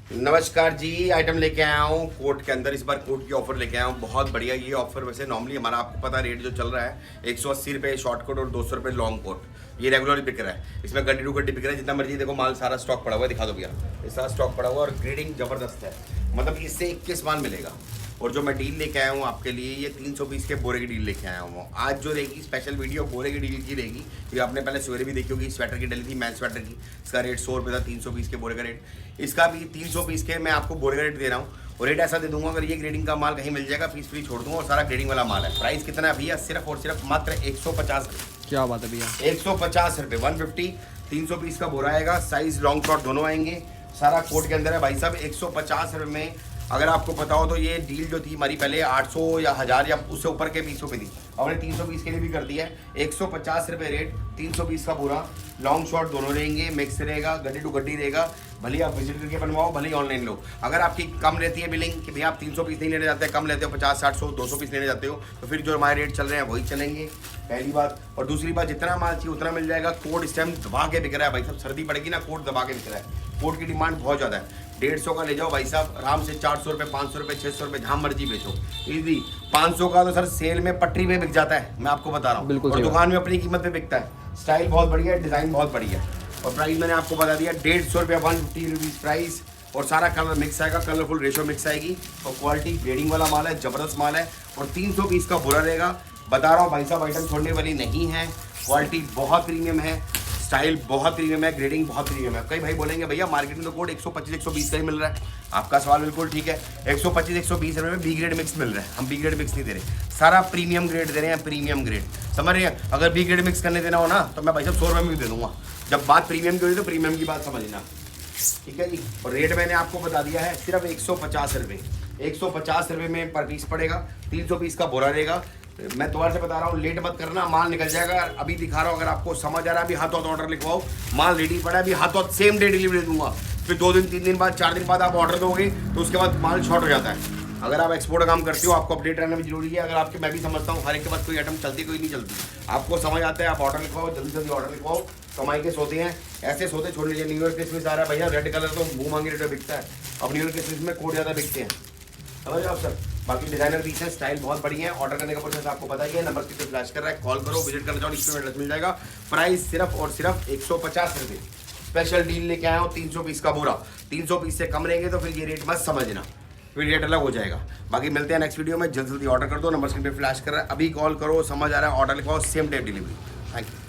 नमस्कार जी। आइटम लेके आया हूँ कोट के अंदर। इस बार कोट की ऑफर लेके आया हूँ, बहुत बढ़िया ये ऑफर। वैसे नॉर्मली हमारा आपको पता रेट जो चल रहा है 180 रुपये शॉर्ट कोट और 200 रुपये लॉन्ग कोट। ये रेगुलर बिक रहा है। इसमें गड्डी टू गड्डी बिक रहा है, जितना मर्जी देखो माल सारा स्टॉक पड़ा हुआ है। दिखा दो भैया, ये सारा स्टॉक पड़ा हुआ है और ग्रेडिंग जबरदस्त है। मतलब इससे 21 माल मिलेगा। और जो मैं डील लेके आया हूँ आपके लिए, ये 300 पीस के बोरे की डील लेके आया हूँ। आज जो रहेगी स्पेशल वीडियो बोरे की डील की रहेगी। ये आपने पहले सवेरे भी देखी होगी, स्वेटर की डली थी, मैन स्वेटर की। इसका रेट 100 रुपये था, 300 पीस के बोरे का रेट। इसका भी 300 पीस के मैं आपको बोरे का रेट दे रहा हूँ। और रेट ऐसा दे दूंगा, अगर ये ग्रेडिंग का माल कहीं मिल जाएगा पीस फ्री छोड़ दूंगा। और सारा ग्रेडिंग वाला माल है। प्राइस कितना है भैया? सिर्फ और सिर्फ मात्र 150 रुपये। क्या बात है भैया, 150 रुपये, 150। 300 पीस का बोरा आएगा, साइज लॉन्ग शॉर्ट दोनों आएंगे। सारा कोट के अंदर है भाई साहब। 150 रुपये में अगर आपको पता हो तो ये डील जो थी हमारी पहले 800 या 1000 या उससे ऊपर के पीसों पे थी, हमने 300 पीस के लिए भी कर दिया है। 150 रुपये रेट, 300 पीस का बोरा। लॉन्ग शॉर्ट दोनों रहेंगे, मिक्स रहेगा, गड्डी टू गड्डी रहेगा। भले आप विजिट करके बनवाओ, भले ही ऑनलाइन लो। अगर आपकी कम रहती है बिलिंग कि भैया आप 300 पीस नहीं लेने जाते, कम लेते हो 50, 60, 100, 200 पीस लेने जाते हो, तो फिर जो हमारे रेट चल रहे हैं वही चलेंगे। पहली बात। और दूसरी बात, जितना माल चाहिए उतना मिल जाएगा। कोट इस टाइम दबा के बिक रहा है भाई साहब। सर्दी पड़ेगी ना, कोट दबा के बिक रहा है। कोट की डिमांड बहुत ज़्यादा है। 150 का ले जाओ भाई साहब आराम से, 400 रुपये, 500 रुपये, 600 रुपये, जहाँ मर्जी बेचो इजी। 500 का तो सर सेल में पटरी में बिक जाता है, मैं आपको बता रहा हूँ। बिल्कुल। और दुकान में अपनी कीमत पे बिकता है। स्टाइल बहुत बढ़िया है, डिज़ाइन बहुत बढ़िया है। और प्राइस मैंने आपको बता दिया 150 रुपये, 150 रुपीज़ प्राइस। और सारा कलर मिक्स आएगा, कलरफुल रेशो मिक्स आएगी। और क्वालिटी ग्रेडिंग वाला माल है, ज़बरदस्त माल है। और 300 पीस का बुरा रहेगा। बता रहा हूँ भाई साहब, आइटम छोड़ने वाली नहीं है। क्वालिटी बहुत प्रीमियम है, स्टाइल बहुत प्रीमियम है, ग्रेडिंग बहुत प्रीमियम है। कई भाई बोलेंगे भैया मार्केट में तो कोट 125, 120 का ही मिल रहा है। आपका सवाल बिल्कुल ठीक है। 125, 120 रुपये में बी ग्रेड मिक्स मिल रहा है। हम बी ग्रेड मिक्स नहीं दे रहे, सारा प्रीमियम ग्रेड दे रहे हैं। प्रीमियम ग्रेड समझ रहे हैं? अगर बी ग्रेड मिक्स करने देना हो ना तो मैं भाई साहब 100 रुपये में भी दे दूंगा। जब बात प्रीमियम की होगी तो प्रीमियम की बात समझना, ठीक है जी। और रेट मैंने आपको बता दिया है सिर्फ 150 रुपये। 150 रुपये में पर पीस पड़ेगा। 300 पीस का बोरा रहेगा। मैं दोबारा से बता रहा हूँ, लेट मत करना, माल निकल जाएगा। अभी दिखा रहा हूँ, अगर आपको समझ आ रहा है अभी हाथों हाथ ऑर्डर लिखवाओ। माल रेडी पड़ा है, अभी हाथों हाथ सेम डे डिलीवरी दूंगा। फिर 2 दिन 3 दिन बाद 4 दिन बाद आप ऑर्डर दोगे तो उसके बाद माल शॉर्ट हो जाता है। अगर आप एक्सपोर्ट का काम करते हो आपको अपडेट रहना भी जरूरी है। अगर आपके, मैं भी समझता हूँ हर एक के पास कोई आइटम चलती कोई नहीं चलती। आपको समझ आता है, आप ऑर्डर लिखवाओ, जल्दी जल्दी ऑर्डर लिखवाओ। कमाई के सोते हैं, ऐसे सोते छोड़ लीजिए। न्यू ईयर क्रिसमस आ रहा है भैया, रेड कलर तो मुंह मांगी रेट बिकता है। अब न्यू ईयर क्रिसमस में कोट ज़्यादा बिकते हैं, समझ रहे हो आप सर। बाकी डिजाइनर पीस है, स्टाइल बहुत बढ़िया है। ऑर्डर करने का प्रोसेस आपको पता ही है, नंबर कितने फ्लैश कर रहा है, कॉल करो, विजिट करना चाहो इसमें एड्रेस मिल जाएगा। प्राइस सिर्फ और सिर्फ 150 रुपये। स्पेशल डील लेके आया हूँ, 300 पीस का पूरा। 300 पीस से कम रहेंगे तो फिर ये रेट मत समझना, फिर रेट अलग हो जाएगा। बाकी मिलते हैं नेक्स्ट वीडियो में। जल्दी जल्दी ऑर्डर कर दो, नंबर स्क्रीन पे फ्लैश कर रहा है, अभी कॉल करो, समझ आ रहा है ऑर्डर लिखवाओ, same day delivery. Thank you.